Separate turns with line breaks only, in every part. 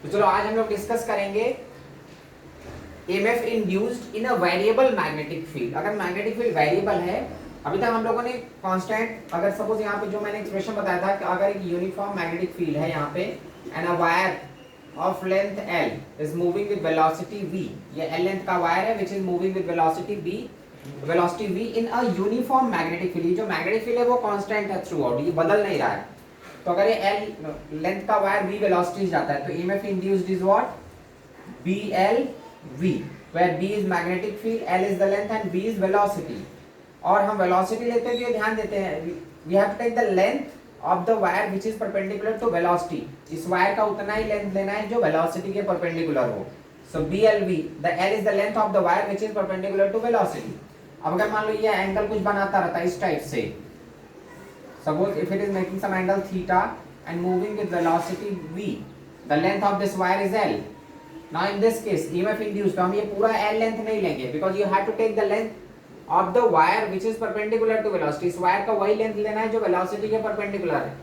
तो चलो आज हम लोग डिस्कस करेंगे EMF induced in a variable magnetic field. अगर मैग्नेटिक फील्ड वेरिएबल है, अभी तक हम लोगों ने कांस्टेंट, अगर सपोज यहाँ पे जो मैंने एक्सप्रेशन बताया था कि अगर एक यूनिफॉर्म मैग्नेटिक फील्ड है यहाँ पे and a wire of length L is moving with velocity v, ये L लेंथ का वायर है विच is moving with velocity v in a uniform magnetic field. जो मैग्नेटिक फील्ड है वो कांस्टेंट है थ्रू आउट, ये बदल नहीं रहा है। तो अगर ये L लेंथ का वायर v वेलोसिटी जाता है तो EMF induced is what, BLV, where B is magnetic field, L is the length and V is velocity। और हम velocity लेते हुए ध्यान देते हैं, we have to take the length of the wire which is perpendicular to velocity। इस wire का उतना ही लेंथ लेना है जो velocity के perpendicular हो। So BLV, the L is the length of the wire which is perpendicular to velocity। अब अगर मान लो ये एंगल कुछ बनाता रहता है इस टाइप से, suppose if it is making some angle theta and moving with velocity v, the length of this wire is L। Now in this case EMF induced, तो हम ये पूरा L लेंथ नहीं लेंगे because you have to take the length of the wire which is perpendicular to velocity। इस wire का वही length लेना है जो velocity के perpendicular है,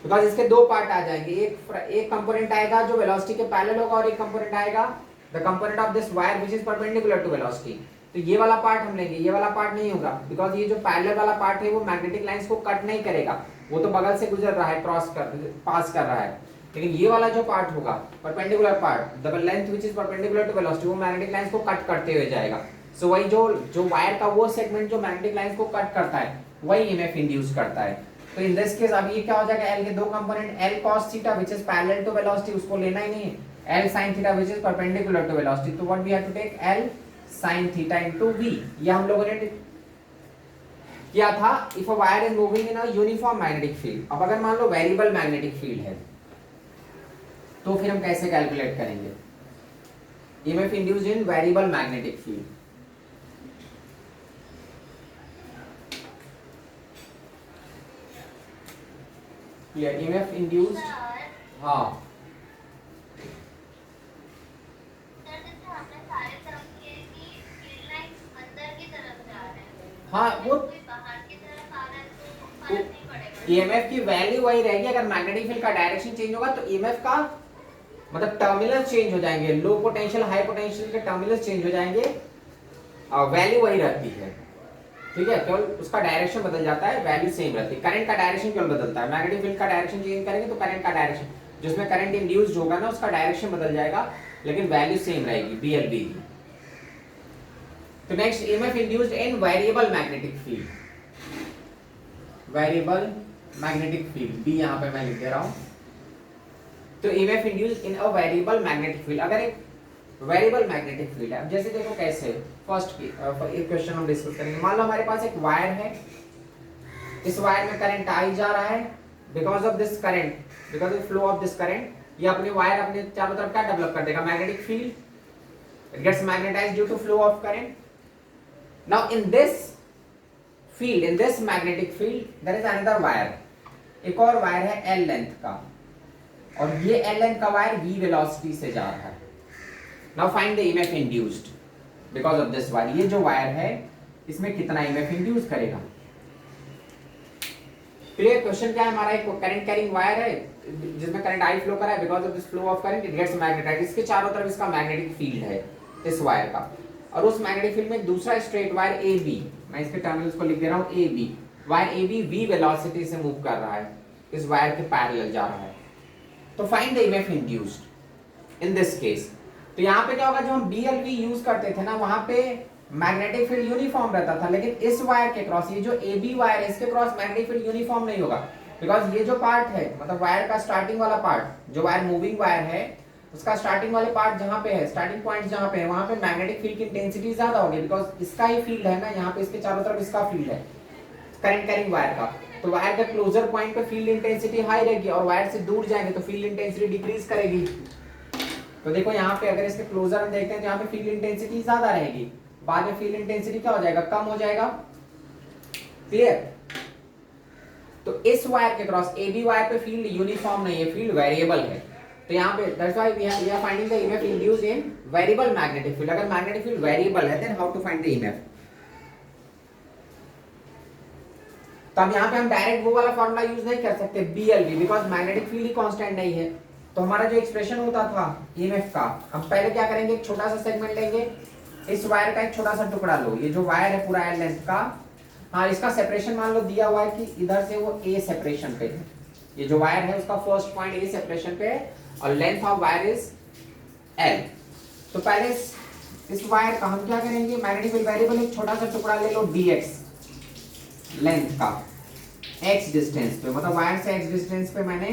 because इसके दो पार्ट आ जाएंगे, एक कंपोनेंट आएगा जो velocity के पैरेलल होगा और एक कंपोनेंट आएगा the component of this wire which is perpendicular to velocity। तो ये वाला पार्ट हम लेंगे, ये वाला पार्ट नहीं होगा because ये जो पैरेलल वाला पार्ट है वो मैग्नेटिक लाइंस को कट नहीं करेगा, वो तो बगल से गुजर रहा है, पास कर रहा है। लेकिन ये वाला जो पार्ट होगा perpendicular part, the length which is perpendicular to velocity, वो मैग्नेटिक लाइंस को कट करते हुए जाएगा। सो वही जो वायर का वो सेगमेंट जो मैग्नेटिक लाइंस को कट करता है वही EMF इंड्यूस करता है। तो इन दिस केस अब ये क्या हो जाएगा, L के दो component L cos theta which is parallel to velocity, उसको लेना ही नहीं है, L sin theta which is perpendicular to velocity. तो what we have to take L sin theta into V। ये हम लोगों ने किया था if a wire is moving in a uniform magnetic field. अब अगर मान लो वेरिएबल मैग्नेटिक फील्ड है तो फिर हम कैसे कैलकुलेट करेंगे EMF induced in variable magnetic field. Clear, EMF induced, हाँ हाँ वो EMF की वैल्यू वही रहेगी। अगर मैग्नेटिक फील्ड का डायरेक्शन चेंज होगा तो EMF का मतलब टर्मिनल्स चेंज हो जाएंगे, लो पोटेंशियल हाई पोटेंशियल के टर्मिनल्स चेंज हो जाएंगे, वैल्यू वही रहती है, ठीक है, केवल उसका डायरेक्शन बदल जाता है, वैल्यू सेम रहती है। करंट का डायरेक्शन केवल बदलता है, मैग्नेटिक फील्ड का डायरेक्शन चेंज करेंगे तो करंट का डायरेक्शन, जिसमें करंट इंड्यूस्ड होगा ना उसका डायरेक्शन बदल जाएगा लेकिन वैल्यू सेम रहेगी BLV की। तो next EMF induced in variable magnetic field, variable magnetic field B यहाँ पे मैं लिख दे रहा हूँ। तो EMF induced in a variable magnetic field, अगर एक वेरिएबल मैग्नेटिक फील्ड है, जैसे देखो कैसे, फर्स्ट एक क्वेश्चन हम डिस्कस करेंगे। मान लो हमारे पास एक वायर है, इस वायर में करंट आई जा रहा है, because of this current, because of flow of this current, ये अपने वायर अपने चारों तरफ क्या डेवलप कर देगा, magnetic field, it gets magnetized due to flow of current. Now in this field, in this magnetic field there is another wire, एक और वायर है L लेंथ का, और ये L लेंथ का वायर v वेलोसिटी से जा रहा है। Now find the EMF induced because of this wire. ये जो वायर है इसमें कितना EMF इंड्यूस करेगा। क्लियर, क्वेश्चन क्या है हमारा, एक करंट कैरिंग वायर है जिसमें करंट I फ्लो कर रहा है, because of this flow of current it gets magnetized, इसके चारों तरफ इसका मैग्नेटिक फील्ड है इस वायर का, और उस मैग्नेटिक फील्ड में दूसरा स्ट्रेट वायर AB, मैं इसके टर्मिनल्स को लिख दे रहा हूं AB, wire AB v velocity से मूव कर रहा है, इस वायर के पैरेलल जा रहा है। तो find the EMF induced in this case. तो यहाँ पे क्या होगा, जो हम BLV यूज करते थे ना वहां पे मैग्नेटिक फील्ड यूनिफॉर्म रहता था, लेकिन इस वायर के क्रॉस, ये जो AB वायर है इसके क्रॉस मैग्नेटिक फील्ड यूनिफॉर्म नहीं होगा, बिकॉज ये जो पार्ट है मतलब वायर का स्टार्टिंग वाला पार्ट, जो वायर मूविंग वायर है उसका स्टार्टिंग वाले पार्ट जहाँ पे है, स्टार्टिंग पॉइंट जहाँ पे है वहां पे मैग्नेटिक फील्ड की इंटेंसिटी ज्यादा होगी, बिकॉज इसका ही फील्ड है ना, यहाँ पे इसके चारों तरफ इसका फील्ड है करंट कैरिंग वायर का। तो वायर के क्लोजर पॉइंट पे फील्ड इंटेंसिटी हाई रहेगी, और वायर से दूर जाएंगे तो फील्ड इंटेंसिटी डिक्रीज करेगी। तो देखो यहाँ पे अगर इसके क्लोजर हम देखते हैं तो यहाँ पे फील्ड इंटेंसिटी ज्यादा रहेगी, बाद में फील्ड इंटेंसिटी क्या हो जाएगा, कम हो जाएगा। क्लियर, तो इस वायर के क्रॉस AB वायर पे फील्ड यूनिफॉर्म नहीं है, फील्ड वेरिएबल है। तो यहाँ पे that's why we are finding the EMF induced in variable magnetic field. अगर मैग्नेटिक फील्ड वेरिएबल है then how to find the EMF। तो अब यहाँ पे हम डायरेक्ट वो वाला फॉर्मूला यूज नहीं कर सकते BLV, because magnetic field he constant नहीं है, तो हमारा जो एक्सप्रेशन होता था ईएमएफ का, हम पहले क्या करेंगे, एक छोटा सा सेगमेंट लेंगे, इस वायर का एक छोटा सा टुकड़ा लो, ये जो वायर है पूरा एल लेंथ का, हाँ इसका सेपरेशन मान लो दिया हुआ है कि इधर से वो ए सेपरेशन पे है, ये जो वायर है उसका फर्स्ट पॉइंट ए सेपरेशन पे है और length of wire is L. तो पहले इस वायर का हम क्या करेंगे, मैग्नेटिक फील्ड वेरिएबल एक छोटा सा टुकड़ा ले लो dx लेंथ का, x डिस्टेंस पे, मतलब वायर से x डिस्टेंस पे मैंने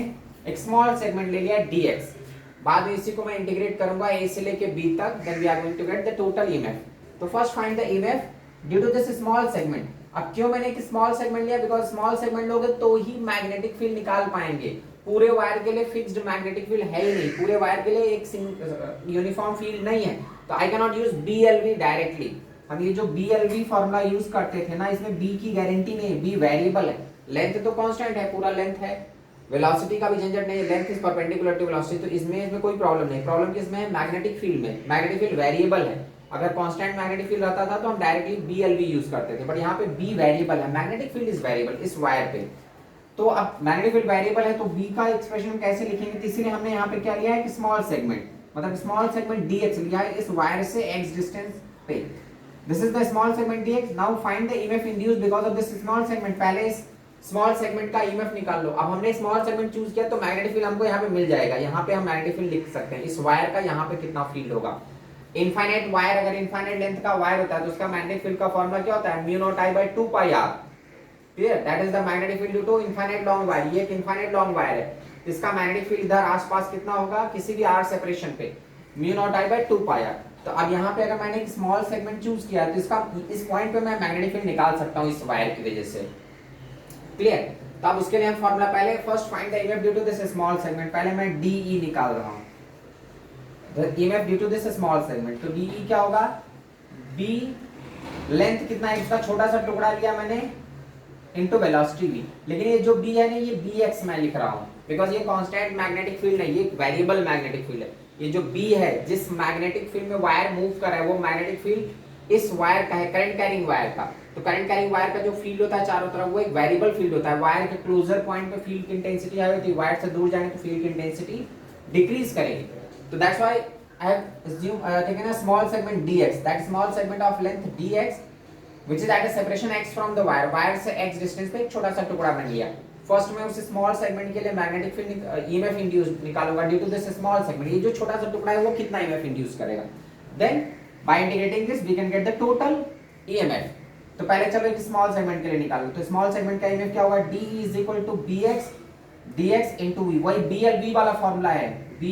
एक स्मॉल सेगमेंट ले लिया dx। बाद में इसी को मैं इंटीग्रेट करूंगा a से लेके b तक, then we are going to get the total EMF. तो first find the EMF due to this small segment. अब क्यों मैंने एक स्मॉल सेगमेंट लिया, बिकॉज स्मॉल सेगमेंट लोगे तो ही मैग्नेटिक फील्ड निकाल पाएंगे। पूरे वायर के लिए फिक्स्ड मैग्नेटिक फील्ड है ही नहीं, पूरे वायर के लिए एक यूनिफॉर्म फील्ड नहीं है, तो आई can not use BLV directly. हम ये जो BLV फॉर्मूला यूज करते थे ना, इसमें B की गारंटी नहीं है, B वेरिएबल है, लेंथ तो कांस्टेंट है, पूरा लेंथ है, वेलोसिटी का भी झंझट नहीं है, length is perpendicular to velocity, तो इसमें कोई प्रॉब्लम नहीं। प्रॉब्लम किसमें है, मैग्नेटिक फील्ड में। मैग्नेटिक फील्ड वेरिएबल है, अगर कांस्टेंट मैग्नेटिक फील्ड रहता था तो हम डायरेक्टली BLV यूज करते थे, बट यहाँ पे B वेरिएबल है, मैग्नेटिक फील्ड इज वेरिएबल इस वायर पे। तो अब मैग्नेटिक फील्ड वेरिएबल है तो B का एक्सप्रेशन कैसे लिखेंगे, तो इसीलिए हमने यहाँ पे क्या लिया है कि स्मॉल सेगमेंट, मतलब स्मॉल सेगमेंट dx लिया है इस वायर से x डिस्टेंस पे। This is the small segment dx। Now find the EMF induced because of this small segment. पहले इस स्मॉल सेगमेंट का ईएमएफ निकाल लो। अब हमने स्मॉल सेगमेंट चूज किया तो मैग्नेटिक फील्ड हमको यहाँ पे मिल जाएगा, यहाँ पे हम मैग्नेटिक फील्ड लिख सकते हैं इस वायर का, यहाँ पे कितना फील्ड होगा। इनफाइनाइट वायर, अगर इनफाइनाइट लेंथ का वायर होता है तो उसका मैग्नेटिक फील्ड का फॉर्मूला क्या होता है, mu not I by 2 pi R. Clear, that is the magnetic field due to infinite long wire. ये एक इनफाइनाइट लॉन्ग वायर है, इसका मैग्नेटिक फील्ड इधर आसपास कितना होगा, किसी भी आर सेपरेशन पे, mu not I by 2 pi R. तो अब यहाँ पे अगर मैंने एक स्मॉल सेगमेंट चूज किया तो इसका इस पॉइंट पे मैं मैग्नेटिक फील्ड निकाल सकता हूँ इस वायर की वजह से। क्लियर, तो अब उसके लिए हम फॉर्मूला पहले first find the EMF due to this small segment. पहले मैं DE निकाल रहा हूँ, the EMF due to this small segment. तो DE क्या होगा, B लेंथ कितना है इसका, छोटा सा टुकड़ा लिया मैंने, इनटू वेलोसिटी V। लेकिन ये जो B है ना, ये BX मैं लिख रहा हूँ बिकॉज ये कांस्टेंट मैग्नेटिक फील्ड है, ये वेरिएबल मैग्नेटिक फील्ड है। ये जो B है, जिस मैग्नेटिक फील्ड में वायर मूव कर रहा है, वो मैग्नेटिक फील्ड इस वायर का है, करंट कैरिंग वायर का। तो करंट कैरिंग वायर का जो फील्ड होता है चारों तरफ, वो एक वेरिएबल फील्ड होता है। वायर के क्लोजर पॉइंट पे फील्ड की इंटेंसिटी हाई होती है, वायर से दूर जाने तो फील्ड की इंटेंसिटी डिक्रीज करेगी। तो that's why I have taken a small segment dx, that small segment of length dx which is at a separation x from the wire, wire से x डिस्टेंस पे एक छोटा सा टुकड़ा बन लिया। फर्स्ट में उस स्मॉल सेगमेंट के लिए मैग्नेटिक फील्ड ईएमएफ इंड्यूस्ड निकालूंगा due to this small segment. ये जो छोटा सा टुकड़ा है वो कितना ईएमएफ इंड्यूस करेगा, then by integrating this we can get the total EMF. तो पहले चलो एक स्मॉल सेगमेंट के लिए निकालो। तो स्मॉल सेगमेंट का ईएमएफ क्या होगा, DE is equal to BX dx into V। वही BLV वाला फॉर्मूला है, B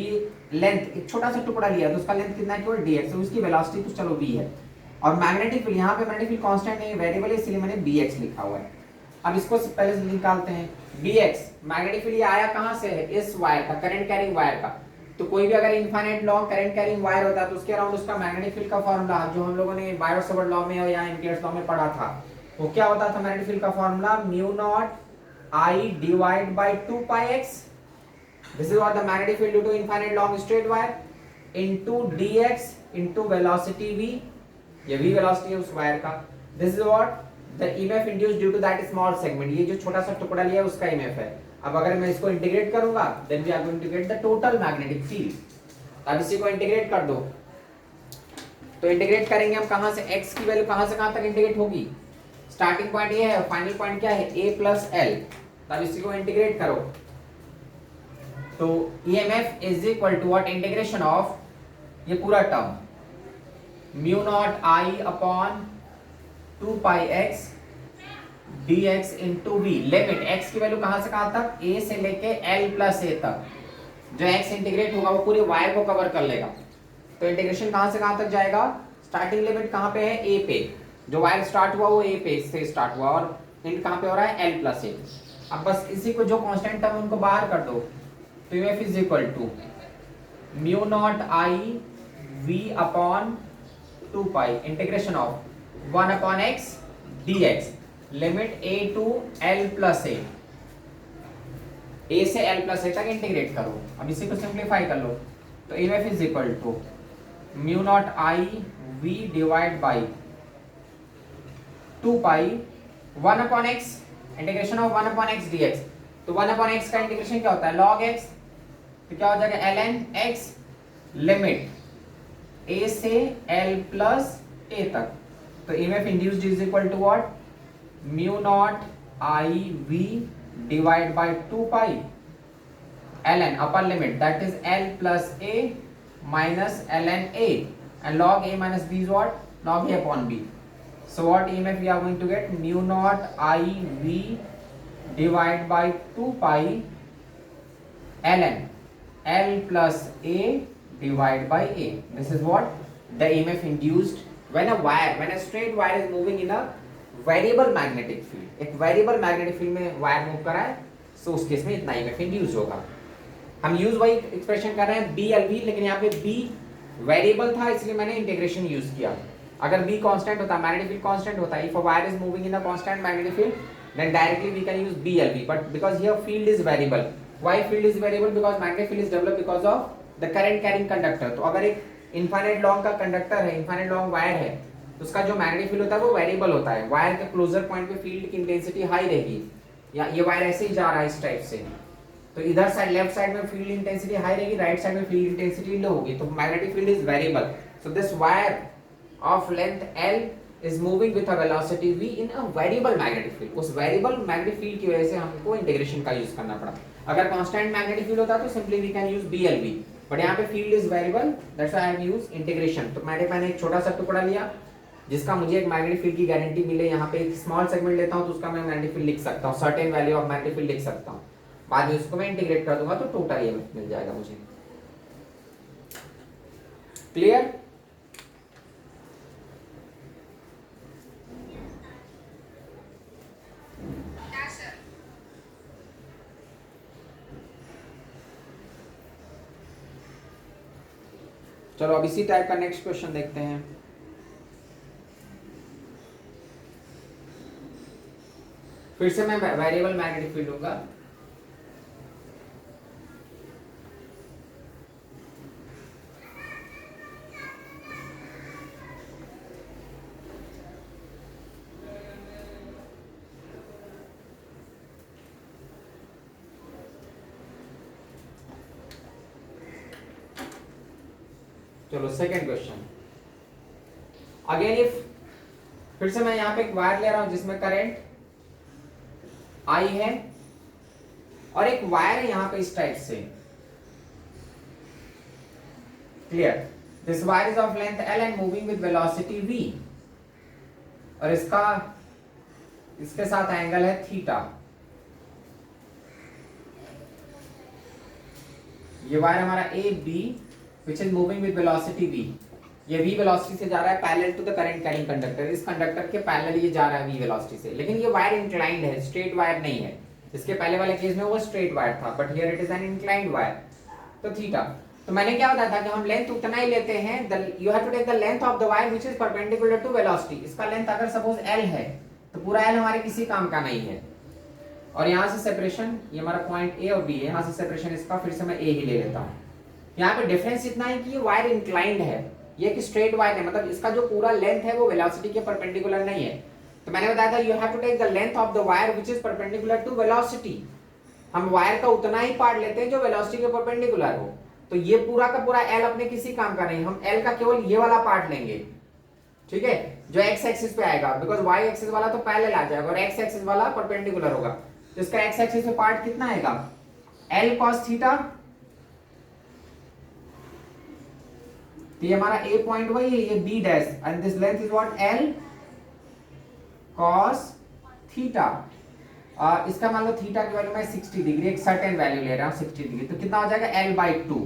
लेंथ एक छोटा सा टुकड़ा लिया तो उसका लेंथ कितना है, केवल dx, तो उसकी वेलोसिटी तो चलो V है। और मैग्नेटिक फील्ड, यहाँ पे मैग्नेटिक फील्ड कांस्टेंट नहीं है, वेरिएबल है, इसलिए मैंने BX लिखा हुआ है। अब इसको पहले से निकालते हैं। BX मैग्नेटिक फील्ड ये आया कहाँ से है, इस वायर का, करंट कैरिंग वायर का। तो कोई भी अगर infinite long current carrying wire होता है तो उसके अराउंड उसका मैग्नेटिक फील्ड का फॉर्मूला जो हम लोगों ने बायो-सावर्ट लॉ में या एम्पियर्स लॉ में पढ़ा था, वो क्या होता था, मैग्नेटिक फील्ड का formula mu naught I divide by 2 pi x। This is what the magnetic field due to infinite long straight wire into dx into velocity v, ये v वेलोसिटी है उस वायर का। This is what the EMF induced due to that small segment, ये जो छोटा सा टुकड़ा लिया है उसका ईएमएफ है। अब अगर मैं इसको इंटीग्रेट करूंगा then we are going to get the total magnetic field. अब इसी को इंटीग्रेट कर दो, तो इंटीग्रेट करेंगे हम कहां से, x की वैल्यू कहां से कहां तक इंटीग्रेट होगी, स्टार्टिंग पॉइंट ये है, फाइनल पॉइंट क्या है, a प्लस l। तब इसी को इंटीग्रेट करो तो EMF is equal to what, integration of ये पूरा term mu naught I upon 2 pi x dx into v। Limit x की वैल्यू कहां से कहां तक, a से लेके l प्लस a तक। जो x इंटीग्रेट होगा वो पूरे वायर को कवर कर लेगा। तो इंटीग्रेशन कहां से कहां तक जाएगा, स्टार्टिंग लिमिट कहां पे है, a पे, जो वायर स्टार्ट हुआ वो a पे से स्टार्ट हुआ, और एंड कहां पे हो रहा है, l प्लस a। अब बस इसी को जो कांस्टेंट टर्म उनको बाहर कर दो, तो ef is equal to mu naught I v upon 2 pi integration of 1 upon x dx, limit a to l plus a, a से l प्लस a तक इंटीग्रेट करो। अब इसी को सिंप्लीफाई कर लो, तो ef is equal to mu naught I v divide by 2 pi 1 upon x integration of 1 upon x dx। तो 1 अपॉन x का इंटीग्रेशन क्या होता है, log x, तो क्या हो जाएगा ln x लिमिट a से l प्लस a तक। तो EMF induced is equal to what, mu not I we divide by 2 pi ln upper limit that is l plus a minus ln a, and log a minus b is what, log a upon b. So what EMF we are going to get, mu naught I v divided by 2 pi ln l plus a divided by a. This is what the EMF induced when a straight wire is moving in a variable magnetic field. एक variable magnetic field में wire move कर रहा है, so उस case में इतना EMF induce होगा। हम यूज वही एक्सप्रेशन कर रहे हैं BLV, लेकिन यहाँ पे B वेरिएबल था इसलिए मैंने इंटीग्रेशन यूज किया। अगर B कांस्टेंट होता, मैग्नेटिक फील्ड कांस्टेंट होता, if a wire is moving in a constant magnetic field then directly we can use BLV, but because here field is variable. Why field is variable? Because magnetic field is developed because of the current carrying conductor. तो अगर एक infinite long का conductor है, infinite long wire है, तो उसका जो magnetic field होता है वो वेरिएबल होता है। वायर के क्लोजर पॉइंट पे फील्ड की इंटेंसिटी हाई रहेगी, या ये वायर ऐसे ही जा रहा है इस टाइप से, तो इधर साइड लेफ्ट साइड में फील्ड इंटेंसिटी हाई रहेगी, राइट साइड में फील्ड इंटेंसिटी लो होगी, तो magnetic field is variable. So this wire of length L is moving with a velocity v in a variable magnetic field. उस variable magnetic field की वजह से हमको integration का यूज करना पड़ा। अगर कांस्टेंट मैग्नेटिक फील्ड होता तो simply we can use BLV, but यहाँ पे field is variable, that's why I have used integration. तो मैंने एक छोटा सा टुकड़ा लिया जिसका मुझे एक मैग्नेटिक फील्ड की गारंटी मिले, यहाँ पे एक स्मॉल सेगमेंट लेता हूँ तो उसका मैं मैग्नेटिक फील्ड लिख सकता हूँ, certain value of magnetic field लिख सकता हूँ। बाद में उसको मैं इंटीग्रेट कर दूंगा तो टोटल EMF मिल जाएगा मुझे। क्लियर? चलो अब इसी टाइप का नेक्स्ट क्वेश्चन देखते हैं। फिर से मैं वेरिएबल मैग्नेटिक फील्ड लूंगा। चलो सेकेंड क्वेश्चन। अगेन इफ, फिर से मैं यहाँ पे एक वायर ले रहा हूं जिसमें करंट I है और एक वायर है यहाँ पे इस टाइप से। Clear? This wire is of length L and moving with velocity v, और इसके साथ एंगल है थीटा। ये वायर हमारा AB which is moving with velocity v, ये v वेलोसिटी से जा रहा है parallel to the current carrying conductor. इस कंडक्टर के पैरेलल ये जा रहा है v वेलोसिटी से, लेकिन ये वायर इंक्लाइंड है, स्ट्रेट वायर नहीं है। इसके पहले वाले केस में वो स्ट्रेट वायर था, but here it is an inclined wire. तो थीटा, तो मैंने क्या बताया था कि हम लेंथ उतना ही लेते हैं, you have to take the length of the wire which is perpendicular to velocity. इसका लेंथ अगर सपोज L है तो पूरा L हमारे किसी काम का नहीं है, और यहाँ से सेपरेशन, ये हमारा पॉइंट A और B है, यहाँ से सेपरेशन इसका फिर से मैं A ही ले लेता हूँ। यहाँ पे डिफरेंस इतना है कि ये वायर इंक्लाइंड है, ये एक स्ट्रेट वायर है, मतलब इसका जो पूरा लेंथ है वो वेलोसिटी के परपेंडिकुलर नहीं है। तो मैंने बताया था you have to take the length of the wire which is perpendicular to velocity. हम वायर का उतना ही पार्ट लेते हैं जो वेलोसिटी के परपेंडिकुलर हो। तो ये पूरा का पूरा L अपने किसी काम का नहीं, हम L का केवल ये वाला पार्ट लेंगे, ठीक है, जो x एक्सिस पे आएगा, बिकॉज y एक्सिस वाला तो पैरेलल आ जाएगा और x एक्सिस वाला परपेंडिकुलर होगा। तो इसका x एक्सिस पे पार्ट कितना आएगा, L cos थीटा। तो ये हमारा A पॉइंट वही है, ये B dash, and this length is what, L cos theta. इसका मान लो थीटा की वैल्यू मैं 60 डिग्री, एक सर्टेन वैल्यू ले रहा हूँ 60 डिग्री, तो कितना हो जाएगा L/2,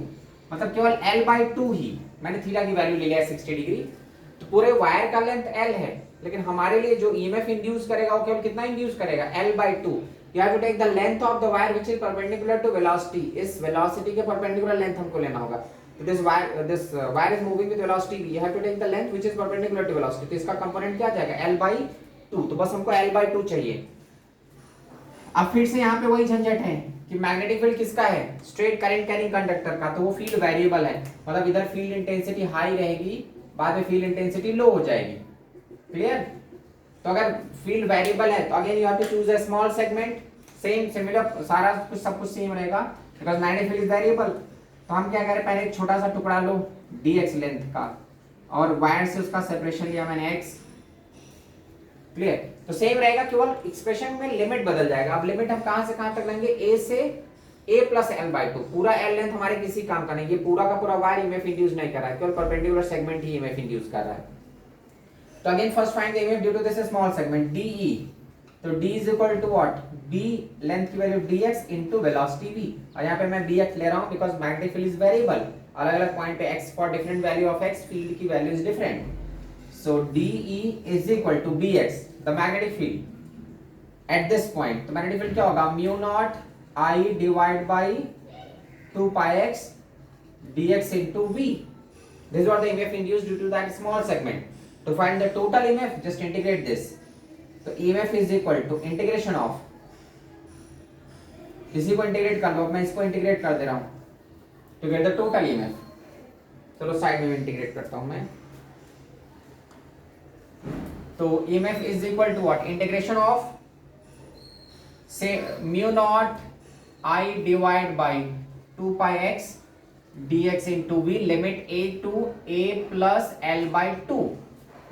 मतलब केवल L/2 ही मैंने थीटा की वैल्यू ले लिया है 60 डिग्री। तो पूरे वायर का लेंथ L है, लेकिन हमारे लिए जो EMF इंड्यूस करेगा वो केवल कितना इंड्यूस करेगा, L/2। You have to take the length of the wire which is perpendicular to velocity. इस वेलोसिटी के परपेंडिकुलर लेंथ हमको लेना होगा। तो this wire is moving with velocity v, you have to take the length which is perpendicular to velocity. तो इसका component क्या आ जाएगा, L/2। तो बस हमको L/2 चाहिए। अब फिर से यहाँ पे वही झंझट है कि मैग्नेटिक फील्ड किसका है, स्ट्रेट करंट कैरिंग कंडक्टर का, तो वो फील्ड वेरिएबल है, मतलब इधर फील्ड इंटेंसिटी हाई रहेगी, बाद में फील्ड इंटेंसिटी लो हो जाएगी। क्लियर? तो अगर फील्ड वेरिएबल है तो again you have to choose a small segment, same similar, सारा कुछ सब कुछ सेम रहेगा, because magnetic field is variable. तो हम क्या करें, पहले एक छोटा सा टुकड़ा लो dx लेंथ का, और वायर से उसका सेपरेशन लिया मैंने x। क्लियर? तो सेम रहेगा, केवल एक्सप्रेशन में लिमिट बदल जाएगा। अब लिमिट हम कहां से कहां तक लेंगे, a से a plus L by two. पूरा l लेंथ हमारे किसी काम का नहीं, ये पूरा का पूरा वायर ईएमएफ इंड्यूस नहीं कर रहा है, केवल परपेंडिकुलर सेगमेंट ही ईएमएफ इंड्यूस कर रहा है। तो again first find the EMF due to this small segment DE। तो D is equal to what, B length की value dx into velocity v, और यहाँ पे मैं bx ले रहा हूँ because magnetic field is variable. अलग अलग पॉइंट पे x for different value of x, field की value is different. So DE is equal to bx, the magnetic field at this point. तो मैग्नेटिक फील्ड क्या होगा, mu naught I divide by 2 pi x dx into v. This is what the EMF induced due to that small segment. To find the total EMF, just integrate this. So EMF is equal to integration of, इसी को integrate कर लो, मैं इसको integrate कर दे रहा हूं to get the total EMF. चलो side में इंटीग्रेट करता हूं मैं। तो EMF is equal to what, integration of say mu naught I divide by 2 pi x dx into v, limit a to a plus l by 2।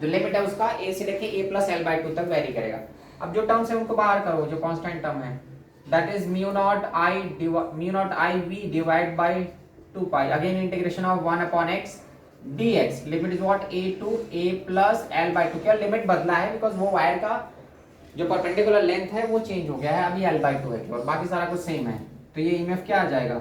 जो limit है उसका a से लेके a plus l by 2 तक very करेगा। अब जो terms है उनको बाहर करो, जो कांस्टेंट टर्म है that is mu naught I v divide by 2 pi, again integration of 1 upon x dx, limit is what a to a plus l by 2। क्या लिमिट बदला है बिकॉज वो वायर का जो परपेंडिकुलर लेंथ है वो change हो गया है, अभी l by 2 है और बाकी सारा कुछ सेम है। तो ये EMF क्या आ जाएगा,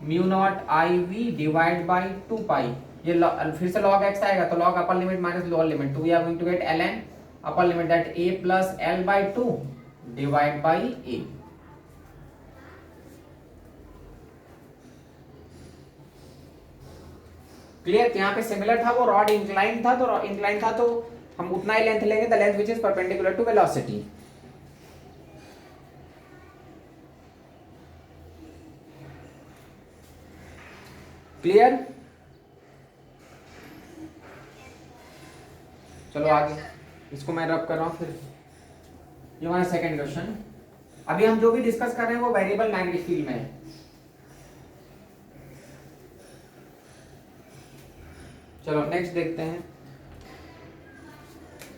mu not I we divide by 2 pi, ये फिर से log x आएगा, तो log upper limit minus lower limit, तो we are going to get ln upper limit that a plus l by 2 divide by a। Clear? तो यहाँ पे similar था, वो रॉड इंक्लाइन था, तो इंक्लाइन था तो हम उतना ही लेंथ लेंगे, the length which is perpendicular to velocity. Clear? चलो आगे, इसको मैं रब कर रहा हूं। फिर ये हमारा सेकंड क्वेश्चन। अभी हम जो भी डिस्कस कर रहे हैं वो वेरिएबल मैग्नेटिक फील्ड में है। चलो नेक्स्ट देखते हैं,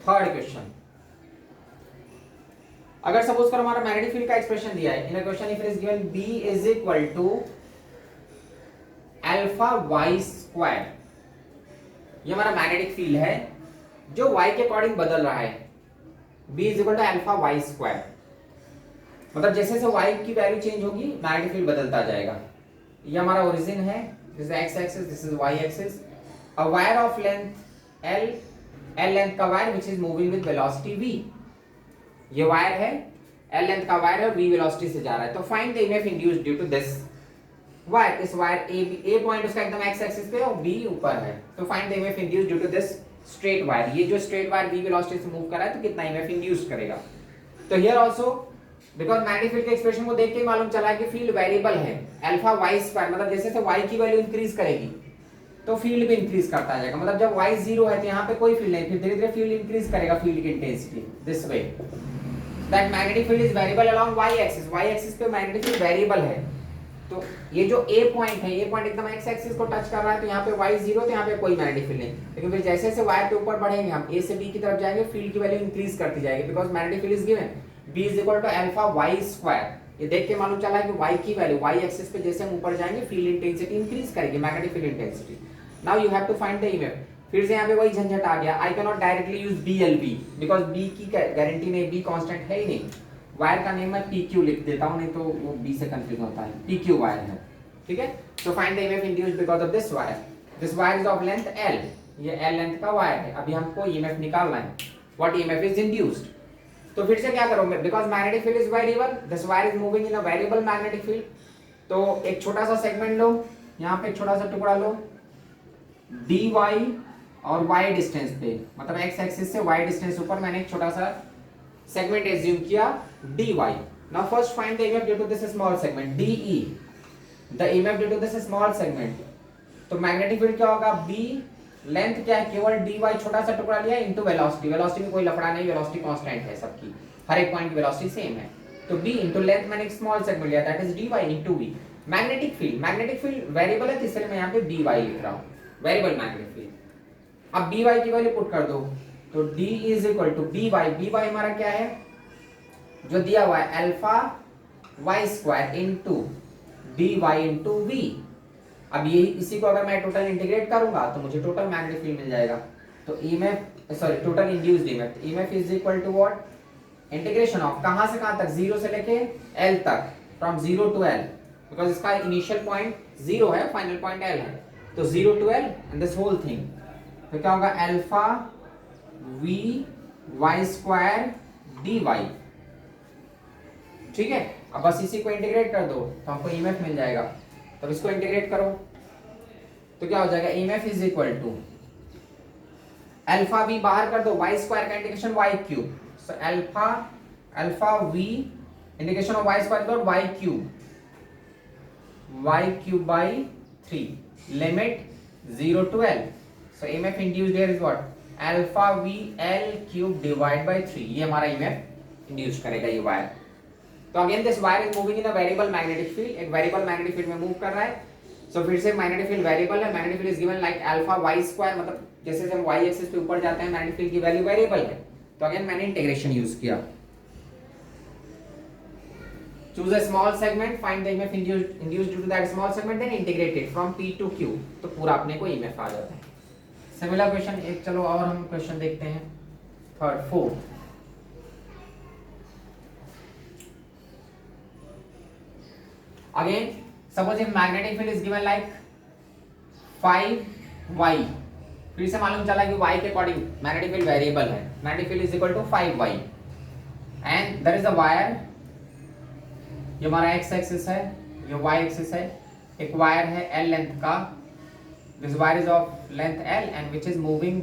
थर्ड क्वेश्चन। अगर सपोज करो हमारा मैग्नेटिक फील्ड का एक्सप्रेशन दिया है in a question, if it is given B is equal to alpha y square, ये हमारा मैग्नेटिक फील्ड है जो y के अकॉर्डिंग बदल रहा है। B is equal to alpha y square, मतलब जैसे जैसे y की वैल्यू चेंज होगी मैग्नेटिक फील्ड बदलता जाएगा। ये हमारा ओरिजिन है, this is x axis, this is y axis. A wire of length l length का wire which is moving with velocity v, ये वायर है l लेंथ का वायर है और v वेलोसिटी से जा रहा है। तो find the EMF induced due to this wire, इस वायर a पॉइंट उसका एकदम x एक्सिस पे और b ऊपर है। तो find the EMF induced due to this straight wire, ये जो स्ट्रेट वायर v वेलोसिटी से मूव कर रहा है तो कितना ईएमएफ इंड्यूस करेगा। तो here also because magnetic field के एक्सप्रेशन को देख के मालूम चला है कि फील्ड वेरिएबल है अल्फा वाई स्क्वायर, मतलब जैसे जैसे y की वैल्यू इंक्रीज करेगी तो फील्ड भी इंक्रीज करता जाएगा। मतलब जब y 0 है तो यहाँ पे कोई फील्ड नहीं, फिर धीरे धीरे फील्ड इंक्रीज करेगा, फील्ड की intensity this way that magnetic field is variable along y axis पे मैग्नेटिक फील्ड वेरिएबल है। तो ये जो a पॉइंट है, ये पॉइंट एकदम x एक्सिस को टच कर रहा है, तो यहाँ पे y 0 तो यहाँ पे कोई मैग्नेटिक फील्ड नहीं। लेकिन फिर जैसे जैसे वायर पे ऊपर बढ़ेंगे हम a से b की तरफ जाएंगे, फील्ड की वैल्यू इंक्रीज करती जाएगी because magnetic field is given b is equal to alpha y square. ये देख के मालूम चला है कि y की वैल्यू y एक्सिस पे जैसे हम ऊपर जाएंगे फील्ड इंटेंसिटी इंक्रीज करेगी, magnetic field intensity. Now you have to find the EMF. फिर से यहाँ पे वही झंझट आ गया, I can not directly use BLB because b की गारंटी नहीं, b कांस्टेंट है ही नहीं। वायर का नेम मैं PQ लिख देता हूँ, नहीं तो वो b से कंफ्यूज होता है, PQ वायर है, ठीक है। तो find the EMF induced because of this wire, this wire is of length L, ये L लेंथ का वायर है। अभी हमको ईएमएफ निकालना है, व्हाट ईएमएफ इज इंड्यूस्ड। तो फिर से क्या करोगे, because magnetic field is variable, this wire is moving in a variable magnetic field. तो एक छोटा सा सेगमेंट लो, यहाँ पे एक छोटा सा टुकड़ा लो dy और y डिस्टेंस पे, मतलब x एक्सिस से y डिस्टेंस ऊपर मैंने एक छोटा सा सेगमेंट एज्यूम किया dy। Now first find the EMF due to this small segment DE, the EMF due to this small segment. तो मैग्नेटिक फील्ड क्या होगा, b लेंथ क्या है, केवल dy छोटा सा टुकड़ा लिया इनटू वेलोसिटी, वेलोसिटी में कोई लफड़ा नहीं, वेलोसिटी कांस्टेंट है सबकी, हर एक पॉइंट की वेलोसिटी सेम है। तो b इनटू लेंथ मैंने एक स्मॉल सेगमेंट लिया that is dy into v। Magnetic field variable है, तो इसलिए मैं यहाँ पे dy लिख रहा हूँ, वेरिएबल मैग्नेटिक फील्ड। अब dy की वैल्यू पुट कर दो, तो d is equal to by हमारा क्या है जो दिया हुआ है, alpha y square into d y into v. अब ये इसी को अगर मैं टोटल इंटीग्रेट करूंगा तो मुझे टोटल मैग्नेटिक फील्ड मिल जाएगा। तो EMF sorry total induced EMF, EMF is equal to what, integration of कहां से कहां तक, जीरो से लेके एल तक, from zero to L, because इसका इनिशियल पॉइंट जीरो है, फाइनल पॉइंट एल है, तो zero to L and this whole thing. तो क्या होगा, alpha v y square d y. ठीक है, अब बस इसी को इंटीग्रेट कर दो तो हमको ईएमएफ मिल जाएगा। तब इसको इंटीग्रेट करो तो क्या हो जाएगा, EMF is equal to alpha v बाहर कर दो, वाई स्क्वायर का integration y cube, so alpha v integration of y square is y cube by 3 limit 0 to L। So EMF induced here is what, alpha v L cube divide by 3, ये हमारा EMF induce करेगा ये wire. तो again this wire is moving in a variable magnetic field, एक variable magnetic field में move कर रहा है। सो फिर से मैग्नेटिक फील्ड वेरिएबल है, magnetic field is given like alpha y square, मतलब जैसे हम वाई एक्सिस पे ऊपर जाते हैं मैग्नेटिक फील्ड की वैल्यू वेरिएबल है। तो अगेन मैंने इंटीग्रेशन यूज किया, choose a small segment, find the EMF induced due to that small segment, then integrate it from P to Q, तो पूरा अपने को EMF आ जाता है। सिमिलर क्वेश्चन एक, चलो और हम क्वेश्चन देखते हैं, third fourth. Again suppose if magnetic field is given like 5y, फिर से मालूम चला कि y के अकॉर्डिंग मैग्नेटिक फील्ड वेरिएबल है, magnetic field is equal to 5y and there is a wire, ये हमारा x एक्सिस है, ये y एक्सिस है, एक वायर है l लेंथ का, this wire is of length l and which is moving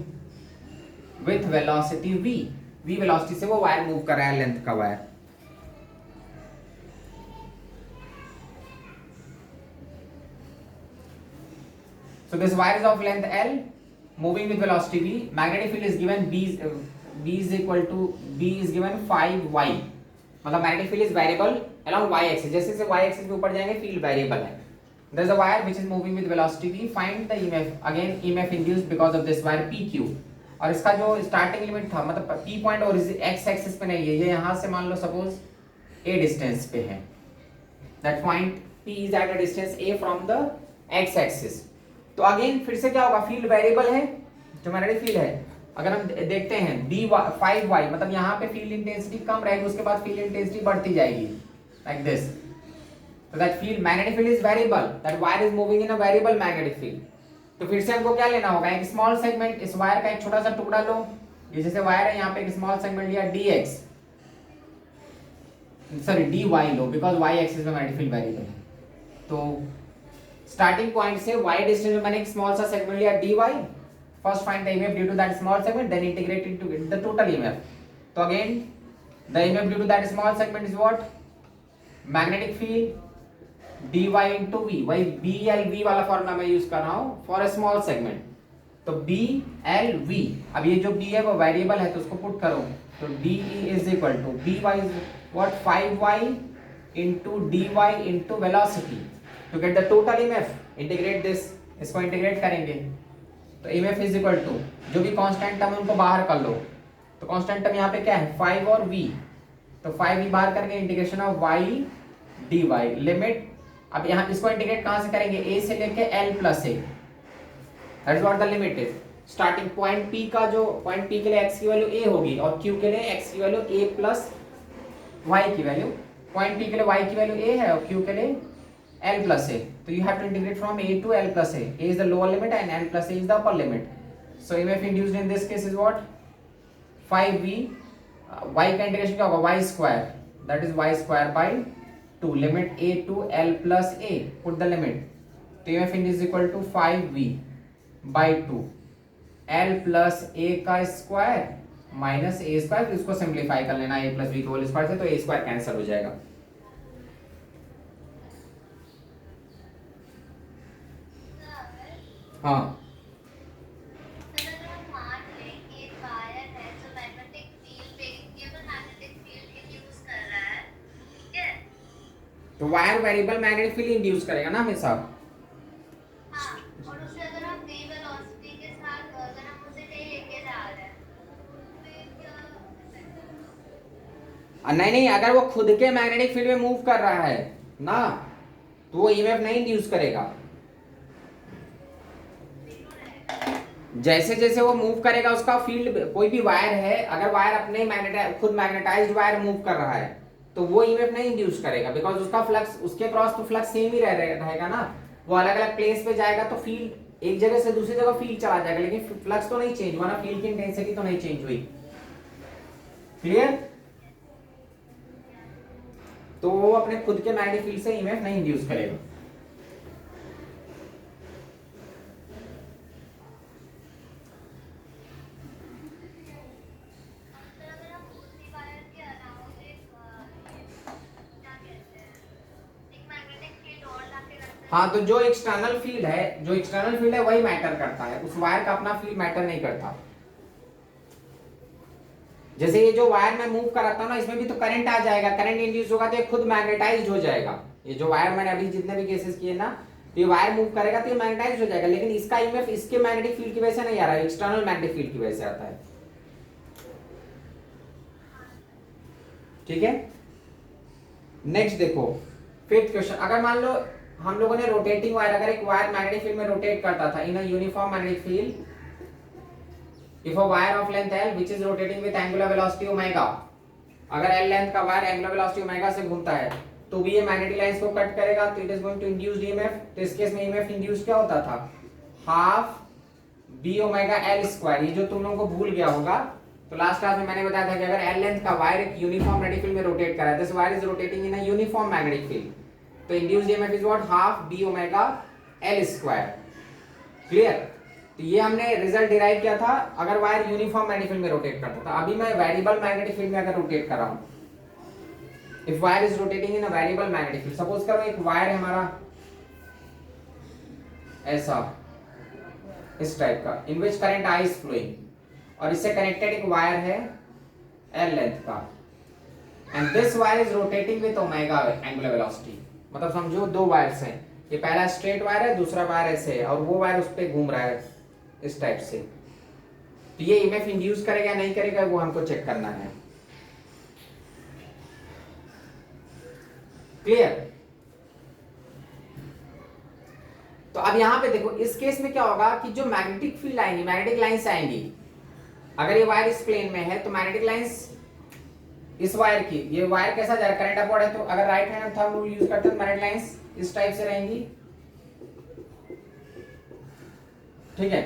with velocity v velocity से वो वायर मूव कर रहा है लेंथ का wire. So this wire is of length L moving with velocity v, magnetic field is given b is equal to b is given 5y, मतलब magnetic field is variable along y axis, जैसे जैसे y axis पे ऊपर जाएंगे field variable है। there is a wire which is moving with velocity v, find the EMF, again EMF induced because of this wire pq, और इसका जो starting limit था, मतलब p पॉइंट और x एक्सिस पे नहीं है, ये यहाँ से मान लो सपोज a डिस्टेंस पे है, that point p is at a distance a from the x axis। तो अगेन फिर से क्या होगा, फील्ड वेरिएबल है जो मैग्नेटिक फील्ड है, अगर हम देखते हैं d5y, मतलब यहाँ पे फील्ड इंटेंसिटी कम रहेगी, उसके बाद फील्ड इंटेंसिटी बढ़ती जाएगी लाइक दिस। तो that field magnetic field is variable, that wire is moving in a variable magnetic field. तो फिर से हमको क्या लेना होगा, एक स्मॉल सेगमेंट, इस वायर का एक छोटा सा टुकड़ा लो, ये जैसे वायर है, यहाँ पे एक स्मॉल सेगमेंट लिया dx, सॉरी dy लो, बिकॉज y एक्सिस में मैग्नेटिक फील्ड वेरिएबल है। तो स्टार्टिंग पॉइंट से y डिस्टेंस में मैंने एक स्मॉल सा सेगमेंट लिया dy, first find the EMF due to that small segment, then integrate into the total EMF। तो again the EMF due to that small segment is what, magnetic field dy into v, वही BLV वाला formula मैं use कर रहा हूँ for a small segment. तो BLV, अब ये जो B है वो वेरिएबल है तो उसको पुट करो, तो DE is equal to by is what 5y into dy into velocity to get the total EMF, integrate this, इसको इंटीग्रेट करेंगे तो EMF इज इक्वल टू जो भी कांस्टेंट टर्म उनको बाहर कर लो, तो कांस्टेंट टर्म यहाँ पे क्या है 5 और v, तो 5v बाहर करके integration of y dy limit. अब यहाँ इसको इंटीग्रेट कहाँ से करेंगे, a से लेके l plus a, that is what the limit is. Starting point p का जो पॉइंट p के लिए x की वैल्यू a होगी और q के लिए x की वैल्यू a प्लस y की वैल्यू, पॉइंट p के लिए y की वैल्यू a है और q के लिए l plus a, तो you have to integrate from a to l plus a is the lower limit and l plus a is the upper limit। so EMF induced in this case is what 5v, y का integration क्या होगा, y square, that is y square by 2 limit a to l plus a, put the limit, तो EMF induced is equal to 5v by 2 l plus a का square minus a square, फिर इसको simplify कर लेना a plus b whole square से, तो a square cancel हो जाएगा। हाँ तो wire variable magnetic field induce करेगा ना हमेशा।
हाँ, और उससे अगर हम v वेलोसिटी के साथ अगर हम उसे कहीं लेके जा रहे हैं तो फिर क्या effect होगा?
नहीं नहीं, अगर वो खुद के मैग्नेटिक फील्ड में मूव कर रहा है ना, तो वो ईएमएफ नहीं इंड्यूस करेगा।
जीरो रहेगा।
जैसे जैसे वो मूव करेगा उसका फील्ड, कोई भी वायर है, अगर वायर अपने खुद मैग्नेटाइज्ड वायर मूव कर रहा है तो वो ईएमएफ नहीं इंड्यूस करेगा, बिकॉज उसका फ्लक्स, उसके क्रॉस तो फ्लक्स सेम ही रहेगा ना। वो अलग अलग प्लेस पे जाएगा तो फील्ड एक जगह से दूसरी जगह फील्ड चला जाएगा, लेकिन फ्लक्स तो नहीं चेंज हुआ ना, फील्ड की इंटेंसिटी तो नहीं चेंज हुई। क्लियर? तो वो अपने खुद के मैग्नेटिक फील्ड से ईएमएफ नहीं इंड्यूस करेगा।
सर अगर हम उसी वायर के अराउंड एक क्या कहते हैं, एक मैग्नेटिक फील्ड और लाके रखते हैं।
हाँ, तो जो एक्सटर्नल फील्ड है, जो एक्सटर्नल फील्ड है वही मैटर करता है, उस वायर का अपना फील्ड मैटर नहीं करता। जैसे ये जो वायर मैं मूव कराता हूँ ना, इसमें भी तो करंट आ जाएगा, करंट इंड्यूस होगा तो ये खुद मैग्नेटाइज्ड हो जाएगा। ये जो वायर मैंने अभी जितने भी केसेस किए ना, तो ये वायर मूव करेगा तो ये मैग्नेटाइज्ड हो जाएगा, लेकिन इसका ईएमएफ इसके मैग्नेटिक फील्ड की वजह से नहीं आ रहा है, एक्सटर्नल मैग्नेटिक फील्ड की वजह से आता है। ठीक है, नेक्स्ट देखो फिफ्थ क्वेश्चन। अगर मान लो हम लोगों ने रोटेटिंग वायर, अगर एक वायर मैग्नेटिक फील्ड में रोटेट करता था in a uniform magnetic field, if a wire of length L which is rotating with angular velocity omega, अगर L लेंथ का वायर एंगुलर वेलोसिटी ओमेगा से घूमता है तो भी ये मैग्नेटिक लाइंस को कट करेगा, तो it is going to induce EMF. तो इस केस में ईएमएफ इंड्यूस क्या होता था, half B omega L square. ये जो तुम लोगों को भूल गया होगा, तो लास्ट क्लास में मैंने बताया था कि अगर एल लेंथ का वायर एक यूनिफॉर्म मैग्नेटिक फील्ड में रोटेट कर रहा है, this wire is rotating in a uniform magnetic field, तो induced EMF is what, half B omega L square. Clear? तो ये हमने रिजल्ट डिराइव किया था अगर वायर यूनिफॉर्म मैग्नेटिक फील्ड में रोटेट करता था। अभी मैं वेरिएबल मैग्नेटिक फील्ड में अगर रोटेट कर रहा हूं, if wire is rotating in a variable magnetic field, suppose करो एक वायर है हमारा ऐसा, इस टाइप का, in which current I is flowing, और इससे कनेक्टेड एक वायर है एल लेंथ का, and this wire is rotating with omega angular velocity. मतलब समझो दो वायर्स हैं, ये पहला स्ट्रेट वायर है, दूसरा वायर ऐसे है, और वो वायर उस पे घूम रहा है इस टाइप से। तो ये ईएमएफ इंड्यूस करेगा नहीं करेगा वो हमको चेक करना है। क्लियर? तो अब यहां पे देखो, इस केस में क्या होगा कि जो मैग्नेटिक फील्ड आएंगी, मैग्नेटिक लाइंस आएंगी, अगर ये वायर इस प्लेन में है तो मैग्नेटिक लाइंस इस वायर की, ये वायर कैसा जा रहा है, करंट अपवर्ड है, तो अगर right hand thumb rule use करते हैं मैग्नेटिक लाइंस इस टाइप से रहेंगी। ठीक है,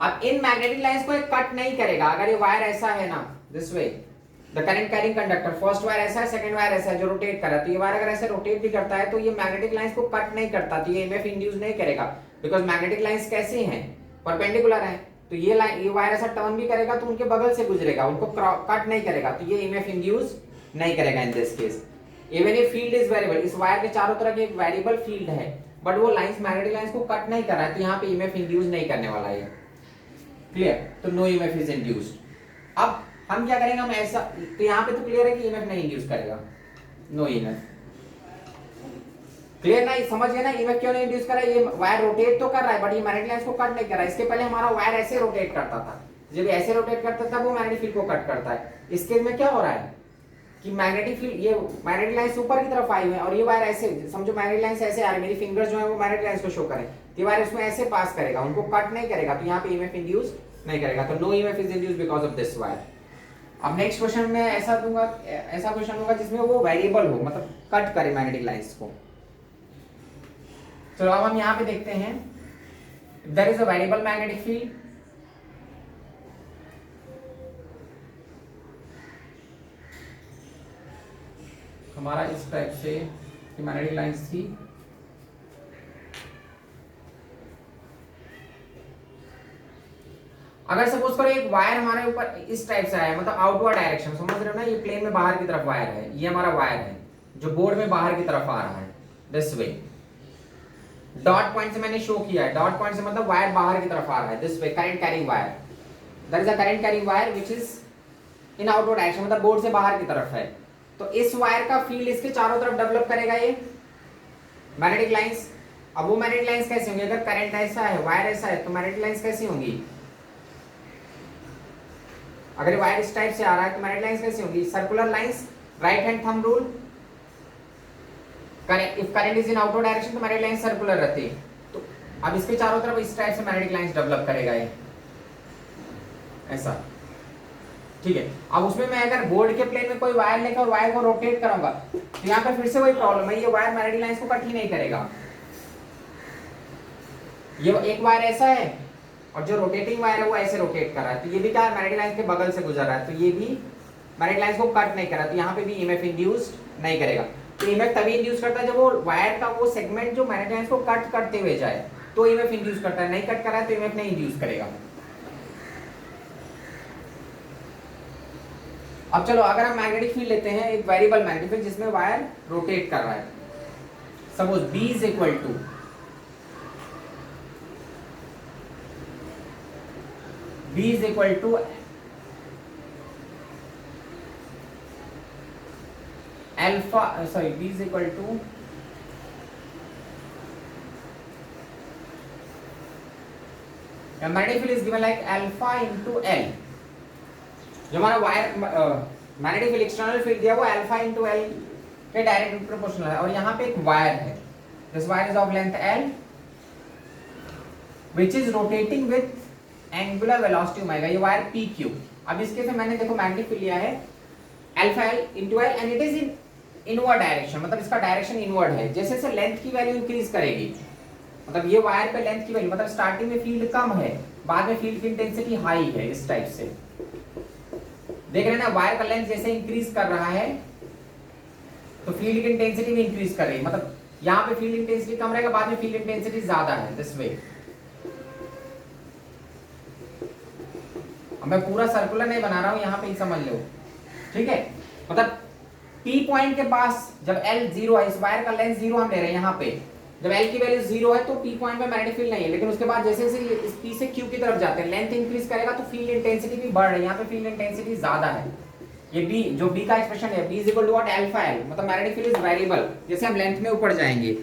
अब इन मैग्नेटिक लाइंस को एक कट नहीं करेगा। अगर ये वायर ऐसा है ना, this way the current carrying conductor, first wire ऐसा है, सेकंड वायर ऐसा है जो रोटेट कर रहा है, तो ये वायर अगर ऐसे रोटेट भी करता है तो ये मैग्नेटिक लाइंस को कट नहीं करता, तो ये ईएमएफ इंड्यूस नहीं करेगा, बिकॉज मैग्नेटिक लाइंस कैसे हैं, परपेंडिकुलर है। तो ये वायर ऐसा टर्न भी करेगा तो उनके बगल से गुजरेगा, उनको कट नहीं करेगा, तो ये ईएमएफ इंड्यूस नहीं करेगा इन दिस केस। इवन ये फील्ड इज वेरिएबल, इस वायर के चारों तरफ एक वेरिएबल फील्ड है, बट वो लाइंस मैग्नेटिक लाइंस को कट नहीं कर रहा है, तो यहाँ पे ईएमएफ इंड्यूस नहीं करने वाला है। क्लियर? तो नो ईएमएफ इज इंड्यूस्ड। अब हम क्या करेंगे, हम ऐसा, तो यहाँ पे तो क्लियर है कि ईएमएफ नहीं इंड्यूस करेगा, नो ईएमएफ। क्लियर ना? समझ गए ना ईएमएफ क्यों नहीं इंड्यूस कर रहा है? ये वायर रोटेट तो कर रहा है बट ये मैग्नेटिक लाइंस को कट नहीं कर रहा है। इसके पहले हमारा वायर ऐसे रोटेट करता था, जब ऐसे रोटेट करता था वो मैग्नेटिक फील्ड को कट करता है। इस केस में क्या हो रहा है कि मैग्नेटिक फील्ड, ये मैग्नेटिक लाइंस ऊपर की तरफ आई हुई है और ये वायर ऐसे, समझो मैग्नेटिक लाइंस ऐसे आ रही है, मेरी फिंगर्स जो है वो मैग्नेटिक लाइंस को शो करें, ये वायर उसमें ऐसे पास करेगा, उनको कट नहीं करेगा, तो यहाँ पे ईएमएफ इंड्यूस नहीं करेगा, तो no EMF is induced because of this wire. अब नेक्स्ट क्वेश्चन में ऐसा दूंगा, ऐसा क्वेश्चन होगा जिसमें वो वेरिएबल हो, मतलब कट करे मैग्नेटिक लाइंस को। तो अब हम यहाँ पे देखते हैं, there is a variable magnetic field, हमारा इस टाइप से मैग्नेटिक लाइंस थी, अगर सपोज करो एक वायर हमारे ऊपर इस टाइप से आया, मतलब आउटवर्ड डायरेक्शन, समझ रहे हो ना, ये प्लेन में बाहर की तरफ वायर है, ये हमारा वायर है जो बोर्ड में बाहर की तरफ आ रहा है, दिस वे। डॉट पॉइंट से मैंने शो किया है, डॉट पॉइंट से मतलब वायर बाहर की तरफ आ रहा है, this way current carrying wire, there is a current carrying wire which is in outward direction, मतलब बोर्ड से बाहर की तरफ है। तो इस वायर का फील्ड इसके चारों तरफ डेवलप करेगा ये मैग्नेटिक लाइंस। अब वो मैग्नेटिक लाइंस कैसी होंगी, अगर करंट ऐसा है, वायर ऐसा है, तो मैग्नेटिक लाइंस कैसी होंगी, अगर वायर इस टाइप से आ रहा है तो मैग्नेटिक लाइंस कैसी होंगी, circular lines, right hand thumb rule, if current is in outward direction तो मैग्नेटिक लाइंस सर्कुलर रहती है। तो अब इसके चारों तरफ इस टाइप से मैग्नेटिक लाइंस डेवलप करेगा ये ऐसा, ठीक है। अब उसमें मैं अगर बोर्ड के प्लेन में कोई वायर लेकर और वायर को रोटेट करूंगा तो यहाँ पर फिर से वही प्रॉब्लम है, ये वायर मैग्नेटिक लाइंस को कट ही नहीं करेगा। ये एक वायर ऐसा है और जो रोटेटिंग वायर है वो ऐसे रोटेट कर रहा है, तो ये भी क्या मैग्नेटिक लाइंस के बगल से गुजर रहा है, तो ये भी मैग्नेटिक लाइंस को कट नहीं कर रहा, तो यहाँ पे भी ईएमएफ इंड्यूस्ड नहीं करेगा। तो ईएमएफ तभी इंड्यूस करता है जब वो वायर का वो सेगमेंट जो मैग्नेटिक लाइंस को कट करते हुए जाए, तो ईएमएफ इंड्यूस करता है, नहीं कट कर रहा है तो ईएमएफ नहीं इंड्यूस करेगा। अब चलो अगर हम मैग्नेटिक फील्ड लेते हैं, एक वेरिएबल मैग्नेटिक फील्ड जिसमें वायर रोटेट कर रहा है, suppose B is equal to alpha, sorry B is equal to magnetic field is given like alpha into L. जो हमारा wire magnetic field external field दिया वो अल्फा इंटू एल के direct proportional है, और यहाँ पे एक वायर है, this wire is of length L which is rotating with angular velocity omega, ये वायर पी क्यू। अब इसके से मैंने देखो मैग्नेटिक फील्ड लिया है alpha L into L and it is in inward direction, मतलब इसका डायरेक्शन इनवर्ड है। जैसे जैसे लेंथ की वैल्यू इंक्रीज करेगी, मतलब ये वायर पे लेंथ की वैल्यू, मतलब स्टार्टिंग में फील्ड कम है, बाद में फील्ड की इंटेंसिटी हाई है, इस टाइप से देख रहे हैं ना। वायर का लेंथ जैसे इंक्रीज कर रहा है तो फील्ड की इंटेंसिटी भी इंक्रीज कर रही है, मतलब यहाँ पे फील्ड इंटेंसिटी कम रहेगा, बाद में फील्ड इंटेंसिटी ज्यादा है, दिस वे। अब मैं पूरा सर्कुलर नहीं बना रहा हूं, यहाँ पे ही समझ लो, ठीक है। मतलब P पॉइंट के पास जब L जीरो है, इस वायर का लेंथ जीरो हम ले रहे हैं, यहाँ पे जब L की वैल्यू जीरो है तो P पॉइंट पे मैग्नेटिक फील्ड नहीं है, लेकिन उसके बाद जैसे जैसे इस P से Q की तरफ जाते हैं, लेंथ इंक्रीज करेगा तो फील्ड इंटेंसिटी भी बढ़ रही है, यहाँ पे फील्ड इंटेंसिटी ज्यादा है। ये B, जो B का एक्सप्रेशन है, B is equal to what, alpha l, मतलब मैग्नेटिक फील्ड इज वेरिएबल, जैसे हम लेंथ में ऊपर जाएंगे।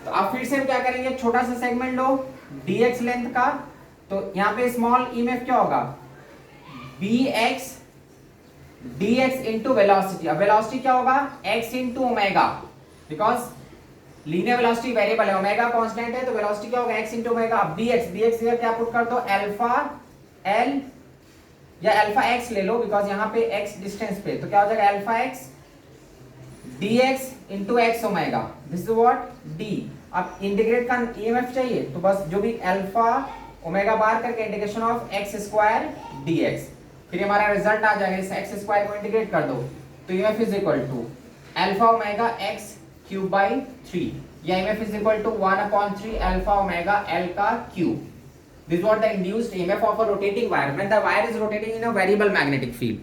तो अब फिर से हम क्या करेंगे, छोटा सा सेगमेंट लो dx लेंथ का, तो यहाँ पे स्मॉल ईएमएफ क्या होगा, bx dx इंटू वेलोसिटी। अब वेलोसिटी क्या होगा, x into omega, because linear velocity variable है, ओमेगा कांस्टेंट है, तो वेलोसिटी क्या होगा, x इंटू ओमेगा। अब dx इधर क्या पुट कर दो, अल्फा l या अल्फा x ले लो, बिकॉज यहाँ पे x डिस्टेंस पे, तो क्या हो जाएगा alpha x dx into x omega, this is what d। अब इंटीग्रेट का ईएमएफ चाहिए, तो बस जो भी अल्फा ओमेगा बार करके integration of x square dx, फिर हमारा रिजल्ट आ जाएगा, इस x स्क्वायर को इंटीग्रेट कर दो तो EMF is equal to alpha omega x cube by 3, या EMF is equal to 1/3 alpha omega l का cube. This what the induced EMF of a rotating wire when the wire is rotating in a variable magnetic field.